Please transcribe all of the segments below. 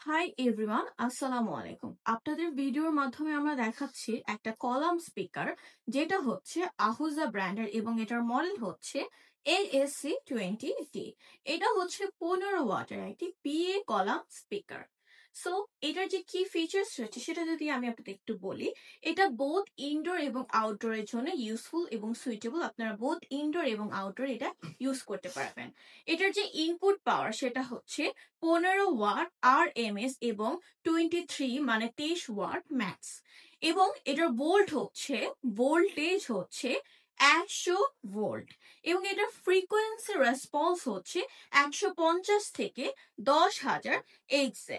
Hi everyone, আসসালামু আলাইকুম। আপনাদের ভিডিওর মাধ্যমে আমরা দেখাচ্ছি একটা কলাম স্পিকার, যেটা হচ্ছে আহুজা ব্র্যান্ডের এবং এটার মডেল হচ্ছে ASC20T। এটা হচ্ছে 15 ওয়াটের একটি PA কলাম স্পিকার। সো এটার যে কি ফিচার্স রয়েছে সেটা যদি আমি আপনাদের একটু বলি, এটা বোথ ইনডোর এবং আউটডোরের জন্য ইউজফুল এবং সুইটেবল। আপনারা বোথ ইনডোর এবং আউটডোর এটা ইউজ করতে পারবেন। এটার যে ইনপুট পাওয়ার সেটা হচ্ছে 15 ওয়াট RMS এবং 23 মানে 23 ওয়াট ম্যাক্স। এবং এটার ভোল্টেজ হচ্ছে 100 ভোল্ট এবং এটার ফ্রিকোয়েন্সি রেসপন্স হচ্ছে 150 থেকে 10,000 Hz।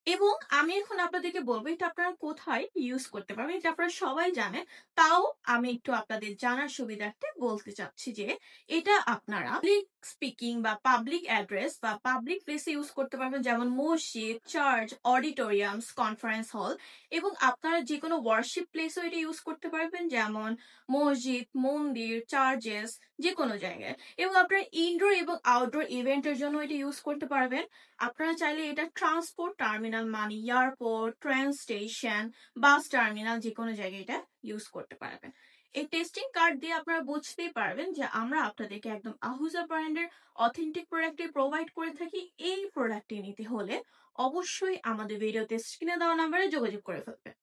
এবং আমি এখন আপনাদেরকে বলবো এটা আপনারা কোথায় ইউজ করতে পারবেন, এটা আপনারা সবাই জানেন। তাও আমি একটু আপনাদের জানার সুবিধার্থে বলতে চাচ্ছি যে এটা আপনারা পাবলিক স্পিকিং বা পাবলিক অ্যাড্রেস বা পাবলিক প্লেসে ইউজ করতে পারবেন, যেমন মসজিদ, চার্চ, অডিটোরিয়ামস, কনফারেন্স হল। এবং আপনারা যে কোনো ওয়ার্শিপ প্লেসও এটা ইউজ করতে পারবেন, যেমন মসজিদ, মন্দির, চার্চেস, যে কোনো জায়গায়। এবং আপনারা ইনডোর এবং আউটডোর ইভেন্টের জন্য এটা ইউজ করতে পারবেন। আপনারা চাইলে এটা ট্রান্সপোর্ট টার্মিনাল মানে airport, train station, bus terminal, যে কোনো জায়গায় এটা ইউজ করতে পারবেন। এই টেস্টিং কার্ড দিয়ে আপনারা বুঝতেই পারবেন যে আমরা আপনাদেরকে একদম আহুজা ব্র্যান্ডের অথেন্টিক প্রোডাক্টটি প্রোভাইড করে থাকি। এই প্রোডাক্টটি নিতে হলে অবশ্যই আমাদের ভিডিওতে স্ক্রিনে দেওয়া নাম্বারে যোগাযোগ করে ফেলবেন।